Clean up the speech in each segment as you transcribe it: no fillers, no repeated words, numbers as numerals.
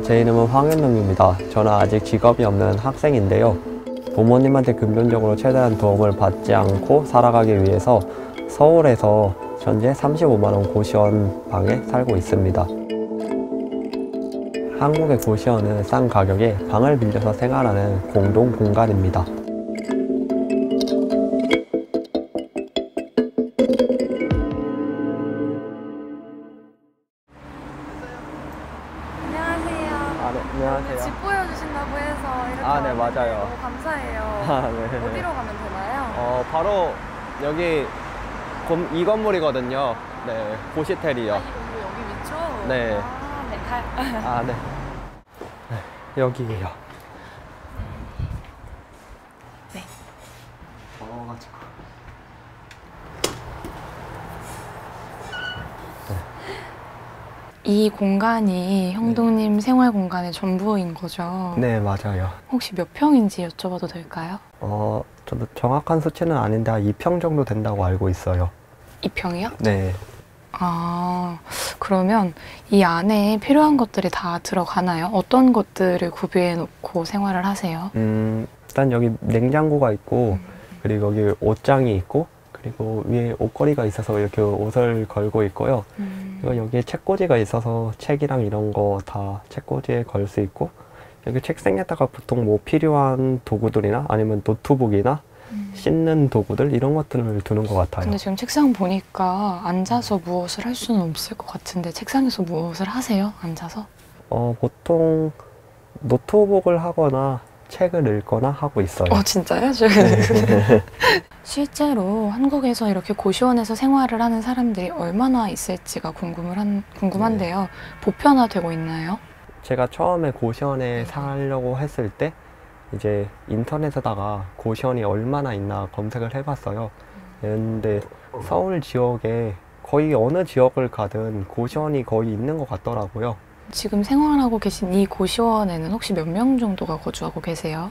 제 이름은 황현웅입니다. 저는 아직 직업이 없는 학생인데요. 부모님한테 금전적으로 최대한 도움을 받지 않고 살아가기 위해서 서울에서 현재 35만 원 고시원 방에 살고 있습니다. 한국의 고시원은 싼 가격에 방을 빌려서 생활하는 공동 공간입니다. 안녕하세요. 집 보여주신다고 해서 이렇게 네, 맞아요. 너무 감사해요. 네. 어디로 가면 되나요? 바로 여기 이 건물이거든요. 네, 고시텔이요. 이 건물 여기 위쪽? 네. 네, 가요. 네. 네, 여기에요. 네. 더워가지고. 이 공간이 형동님 생활 공간의 전부인 거죠? 네, 맞아요. 혹시 몇 평인지 여쭤봐도 될까요? 저도 정확한 수치는 아닌데 2평 정도 된다고 알고 있어요. 2평이요? 네. 그러면 이 안에 필요한 것들이 다 들어가나요? 어떤 것들을 구비해 놓고 생활을 하세요? 일단 여기 냉장고가 있고, 그리고 여기 옷장이 있고, 그리고 위에 옷걸이가 있어서 이렇게 옷을 걸고 있고요. 그리고 여기에 책꽂이가 있어서 책이랑 이런 거 다 책꽂이에 걸 수 있고, 여기 책상에다가 보통 뭐 필요한 도구들이나 아니면 노트북이나 씻는 도구들 이런 것들을 두는 것 같아요. 근데 지금 책상 보니까 앉아서 무엇을 할 수는 없을 것 같은데 책상에서 무엇을 하세요? 앉아서? 보통 노트북을 하거나 책을 읽거나 하고 있어요. 진짜요? 네. 실제로 한국에서 이렇게 고시원에서 생활을 하는 사람들이 얼마나 있을지가 궁금한데요. 네. 보편화되고 있나요? 제가 처음에 고시원에 살려고 했을 때 이제 인터넷에다가 고시원이 얼마나 있나 검색을 해봤어요. 근데 서울 지역에 거의 어느 지역을 가든 고시원이 거의 있는 것 같더라고요. 지금 생활하고 계신 이 고시원에는 혹시 몇 명 정도가 거주하고 계세요?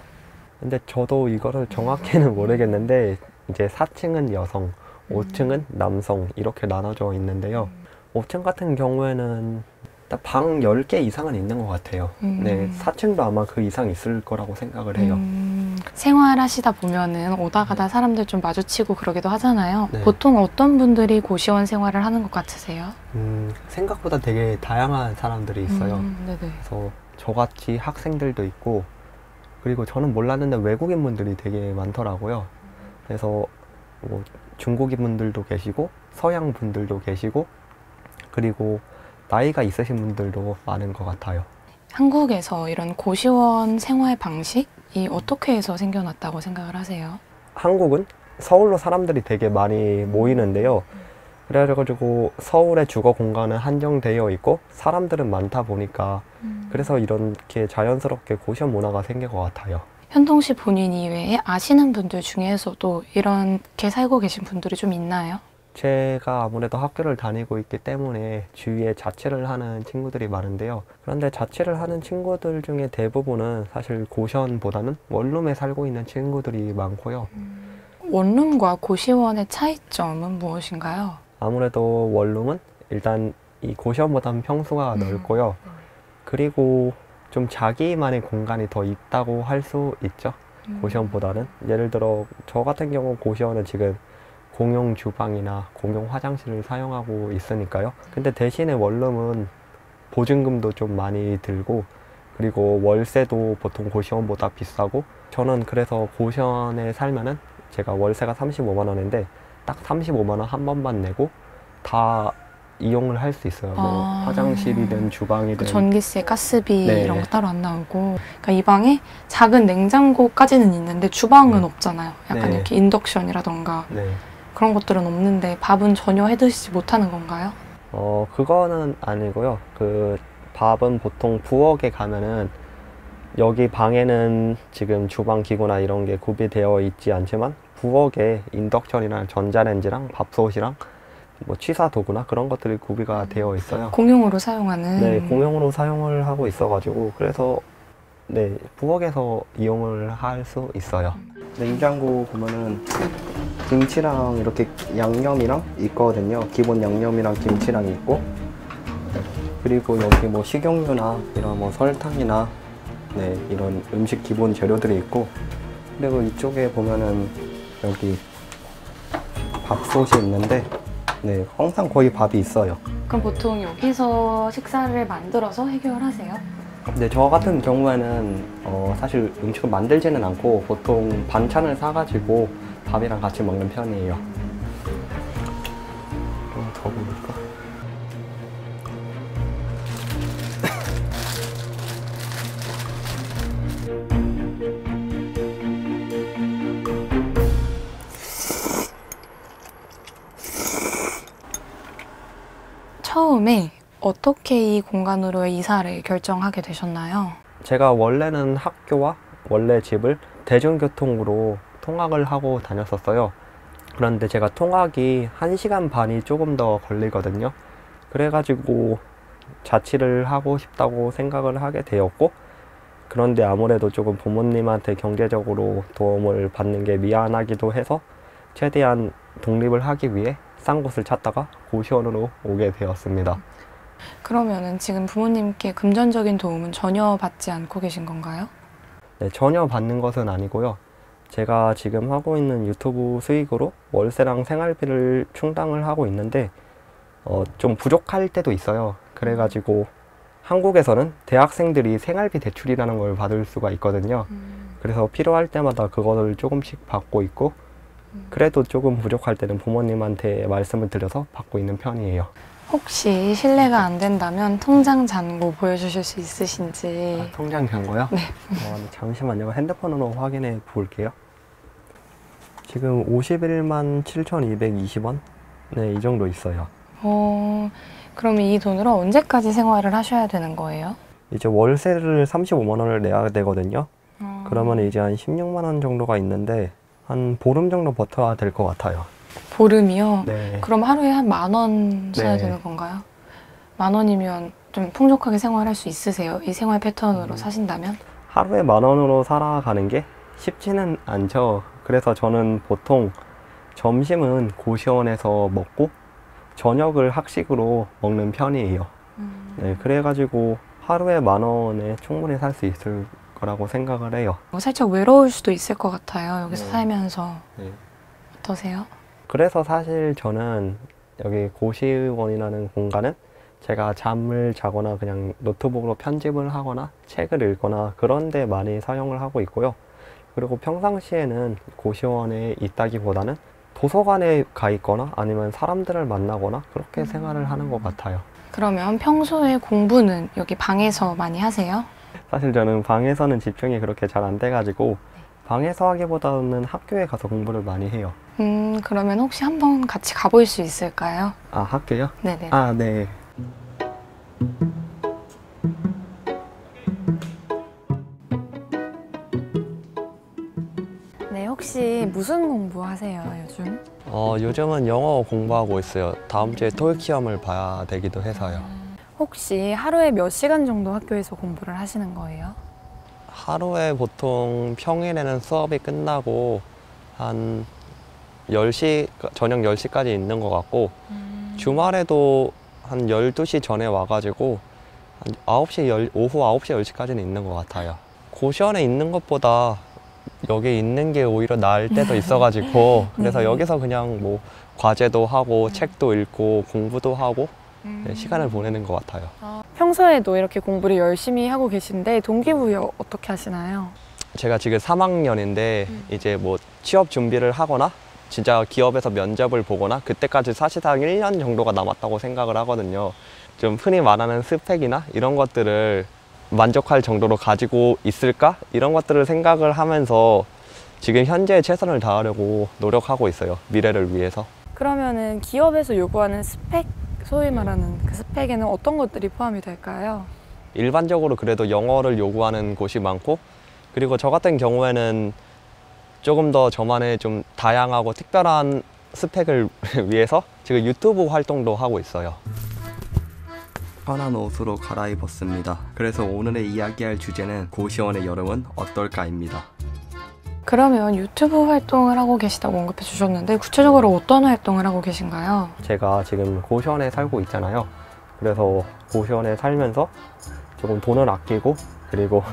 근데 저도 이거를 정확히는 모르겠는데 이제 4층은 여성, 5층은 남성 이렇게 나눠져 있는데요. 5층 같은 경우에는 방 10개 이상은 있는 것 같아요. 네, 4층도 아마 그 이상 있을 거라고 생각을 해요. 생활하시다 보면은 오다 가다 사람들 좀 마주치고 그러기도 하잖아요. 네. 보통 어떤 분들이 고시원 생활을 하는 것 같으세요? 생각보다 되게 다양한 사람들이 있어요. 네네. 그래서 저같이 학생들도 있고, 그리고 저는 몰랐는데 외국인 분들이 되게 많더라고요. 그래서 뭐 중국인 분들도 계시고 서양 분들도 계시고, 그리고 나이가 있으신 분들도 많은 것 같아요. 한국에서 이런 고시원 생활 방식이 어떻게 해서 생겨났다고 생각을 하세요? 한국은 서울로 사람들이 되게 많이 모이는데요. 그래가지고 서울의 주거 공간은 한정되어 있고 사람들은 많다 보니까 그래서 이렇게 자연스럽게 고시원 문화가 생긴 것 같아요. 현동 씨 본인 이외에 아시는 분들 중에서도 이렇게 살고 계신 분들이 좀 있나요? 제가 아무래도 학교를 다니고 있기 때문에 주위에 자취를 하는 친구들이 많은데요. 그런데 자취를 하는 친구들 중에 대부분은 사실 고시원보다는 원룸에 살고 있는 친구들이 많고요. 원룸과 고시원의 차이점은 무엇인가요? 아무래도 원룸은 일단 이 고시원보다는 평수가 넓고요. 그리고 좀 자기만의 공간이 더 있다고 할 수 있죠. 고시원보다는. 예를 들어 저 같은 경우 고시원은 지금 공용 주방이나 공용 화장실을 사용하고 있으니까요. 근데 대신에 원룸은 보증금도 좀 많이 들고, 그리고 월세도 보통 고시원보다 비싸고, 저는 그래서 고시원에 살면은 제가 월세가 35만 원인데 딱 35만 원 한 번만 내고 다 이용을 할 수 있어요. 뭐 화장실이든 주방이든. 그 전기세, 가스비 네. 이런 거 따로 안 나오고. 그러니까 이 방에 작은 냉장고까지는 있는데 주방은 없잖아요. 약간 네. 이렇게 인덕션이라던가 네. 그런 것들은 없는데 밥은 전혀 해 드시지 못하는 건가요? 그거는 아니고요. 그 밥은 보통 부엌에 가면은 여기 방에는 지금 주방 기구나 이런 게 구비되어 있지 않지만 부엌에 인덕션이나 전자레인지랑 밥솥이랑 뭐 취사 도구나 그런 것들이 구비가 되어 있어요. 공용으로 사용하는. 네, 공용으로 사용을 하고 있어가지고 그래서 네, 부엌에서 이용을 할 수 있어요. 냉장고 보면은 김치랑 이렇게 양념이랑 있거든요. 기본 양념이랑 김치랑 있고, 그리고 여기 뭐 식용유나 이런 뭐 설탕이나 네, 이런 음식 기본 재료들이 있고, 그리고 이쪽에 보면은 여기 밥솥이 있는데 네, 항상 거의 밥이 있어요. 그럼 보통 여기서 식사를 만들어서 해결하세요? 근데 저 같은 경우에는 사실 음식을 만들지는 않고 보통 반찬을 사가지고 밥이랑 같이 먹는 편이에요. 좀 더 볼까? 처음에 어떻게 이 공간으로 이사를 결정하게 되셨나요? 제가 원래는 학교와 원래 집을 대중교통으로 통학을 하고 다녔었어요. 그런데 제가 통학이 1시간 반이 조금 더 걸리거든요. 그래가지고 자취를 하고 싶다고 생각을 하게 되었고, 그런데 아무래도 조금 부모님한테 경제적으로 도움을 받는 게 미안하기도 해서 최대한 독립을 하기 위해 싼 곳을 찾다가 고시원으로 오게 되었습니다. 그러면은 지금 부모님께 금전적인 도움은 전혀 받지 않고 계신 건가요? 네, 전혀 받는 것은 아니고요. 제가 지금 하고 있는 유튜브 수익으로 월세랑 생활비를 충당을 하고 있는데 좀 부족할 때도 있어요. 그래가지고 한국에서는 대학생들이 생활비 대출이라는 걸 받을 수가 있거든요. 그래서 필요할 때마다 그거를 조금씩 받고 있고, 그래도 조금 부족할 때는 부모님한테 말씀을 드려서 받고 있는 편이에요. 혹시 실례가 안 된다면 통장 잔고 보여주실 수 있으신지. 통장 잔고요? 네. 잠시만요. 핸드폰으로 확인해 볼게요. 지금 51만 7,220원? 네, 이 정도 있어요. 그러면 이 돈으로 언제까지 생활을 하셔야 되는 거예요? 이제 월세를 35만 원을 내야 되거든요. 그러면 이제 한 16만 원 정도가 있는데 한 보름 정도 버텨야 될 것 같아요. 보름이요? 네. 그럼 하루에 한 10,000원 써야 네. 되는 건가요? 10,000원이면 좀 풍족하게 생활할 수 있으세요? 이 생활 패턴으로 사신다면? 하루에 10,000원으로 살아가는 게 쉽지는 않죠. 그래서 저는 보통 점심은 고시원에서 먹고 저녁을 학식으로 먹는 편이에요. 네, 그래가지고 하루에 10,000원에 충분히 살 수 있을 거라고 생각을 해요. 살짝 외로울 수도 있을 것 같아요. 여기서 네. 살면서. 네. 어떠세요? 그래서 사실 저는 여기 고시원이라는 공간은 제가 잠을 자거나 그냥 노트북으로 편집을 하거나 책을 읽거나 그런 데 많이 사용을 하고 있고요. 그리고 평상시에는 고시원에 있다기보다는 도서관에 가 있거나 아니면 사람들을 만나거나 그렇게 생활을 하는 것 같아요. 그러면 평소에 공부는 여기 방에서 많이 하세요? 사실 저는 방에서는 집중이 그렇게 잘 안 돼가지고 방에서 하기보다는 학교에 가서 공부를 많이 해요. 그러면 혹시 한번 같이 가볼 수 있을까요? 아, 학교요? 네네. 아, 네. 네, 혹시 무슨 공부하세요, 요즘? 요즘은 영어 공부하고 있어요. 다음 주에 토익 시험을 봐야 되기도 해서요. 혹시 하루에 몇 시간 정도 학교에서 공부를 하시는 거예요? 하루에 보통 평일에는 수업이 끝나고 한 10시, 저녁 10시까지 있는 것 같고 주말에도 한 12시 전에 와가지고 한 9시, 오후 9시, 10시까지는 있는 것 같아요. 고시원에 있는 것보다 여기 있는 게 오히려 나을 때도 있어가지고 그래서 여기서 그냥 뭐 과제도 하고 책도 읽고 공부도 하고 네, 시간을 보내는 것 같아요. 평소에도 이렇게 공부를 열심히 하고 계신데 동기부여 어떻게 하시나요? 제가 지금 3학년인데 이제 뭐 취업 준비를 하거나 진짜 기업에서 면접을 보거나 그때까지 사실상 1년 정도가 남았다고 생각을 하거든요. 좀 흔히 말하는 스펙이나 이런 것들을 만족할 정도로 가지고 있을까? 이런 것들을 생각을 하면서 지금 현재 최선을 다하려고 노력하고 있어요. 미래를 위해서. 그러면은 기업에서 요구하는 스펙, 소위 말하는 그 스펙에는 어떤 것들이 포함이 될까요? 일반적으로 그래도 영어를 요구하는 곳이 많고, 그리고 저 같은 경우에는 조금 더 저만의 좀 다양하고 특별한 스펙을 위해서 지금 유튜브 활동도 하고 있어요. 편한 옷으로 갈아입었습니다. 그래서 오늘의 이야기할 주제는 고시원의 여름은 어떨까입니다. 그러면 유튜브 활동을 하고 계시다고 언급해 주셨는데 구체적으로 어떤 활동을 하고 계신가요? 제가 지금 고시원에 살고 있잖아요. 그래서 고시원에 살면서 조금 돈을 아끼고 그리고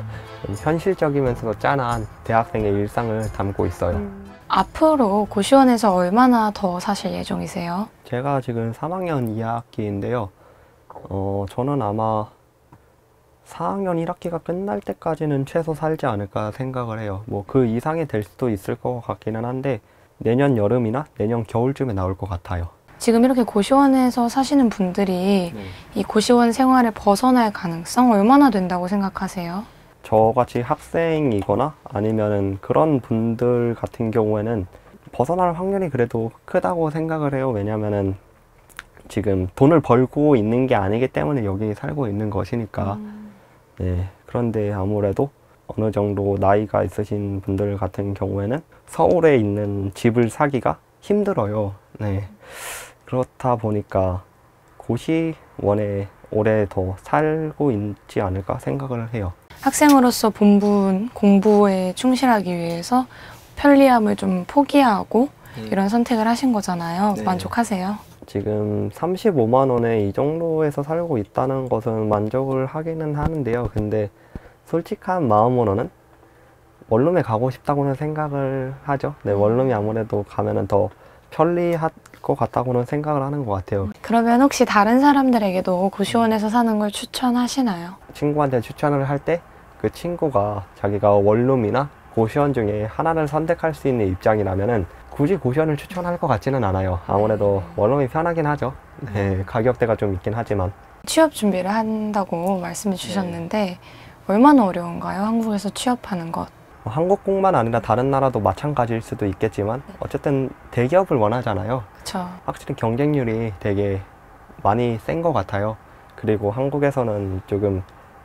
좀 현실적이면서도 짠한 대학생의 일상을 담고 있어요. 앞으로 고시원에서 얼마나 더 사실 예정이세요? 제가 지금 3학년 2학기인데요. 저는 아마 4학년 1학기가 끝날 때까지는 최소 살지 않을까 생각을 해요. 뭐 그 이상이 될 수도 있을 것 같기는 한데 내년 여름이나 내년 겨울쯤에 나올 것 같아요. 지금 이렇게 고시원에서 사시는 분들이 이 고시원 생활을 벗어날 가능성 얼마나 된다고 생각하세요? 저같이 학생이거나 아니면은 그런 분들 같은 경우에는 벗어날 확률이 그래도 크다고 생각을 해요. 왜냐면은 지금 돈을 벌고 있는 게 아니기 때문에 여기 살고 있는 것이니까. 네. 그런데 아무래도 어느 정도 나이가 있으신 분들 같은 경우에는 서울에 있는 집을 사기가 힘들어요. 네. 그렇다 보니까 고시원에 오래 더 살고 있지 않을까 생각을 해요. 학생으로서 본분 공부에 충실하기 위해서 편리함을 좀 포기하고 이런 선택을 하신 거잖아요. 네. 만족하세요? 지금 35만 원에 이 정도에서 살고 있다는 것은 만족을 하기는 하는데요. 근데 솔직한 마음으로는 원룸에 가고 싶다고는 생각을 하죠. 네, 원룸이 아무래도 가면은 더 편리할 것 같다고는 생각을 하는 것 같아요. 그러면 혹시 다른 사람들에게도 고시원에서 사는 걸 추천하시나요? 친구한테 추천을 할 때 그 친구가 자기가 원룸이나 고시원 중에 하나를 선택할 수 있는 입장이라면은 굳이 고시원을 추천할 것 같지는 않아요. 아무래도 원룸이 편하긴 하죠. 네, 가격대가 좀 있긴 하지만. 취업 준비를 한다고 말씀해 주셨는데 얼마나 어려운가요? 한국에서 취업하는 것. 한국뿐만 아니라 다른 나라도 마찬가지일 수도 있겠지만 어쨌든 대기업을 원하잖아요. 그렇죠. 확실히 경쟁률이 되게 많이 센 것 같아요. 그리고 한국에서는 조금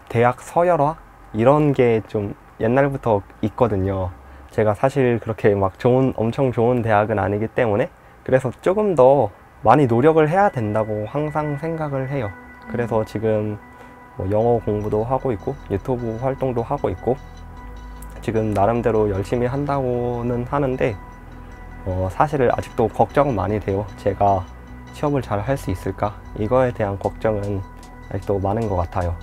대학 서열화 이런 게 좀 옛날부터 있거든요. 제가 사실 그렇게 막 엄청 좋은 대학은 아니기 때문에 그래서 조금 더 많이 노력을 해야 된다고 항상 생각을 해요. 그래서 지금 뭐 영어 공부도 하고 있고 유튜브 활동도 하고 있고 지금 나름대로 열심히 한다고는 하는데 사실 아직도 걱정은 많이 돼요. 제가 취업을 잘 할 수 있을까? 이거에 대한 걱정은 아직도 많은 것 같아요.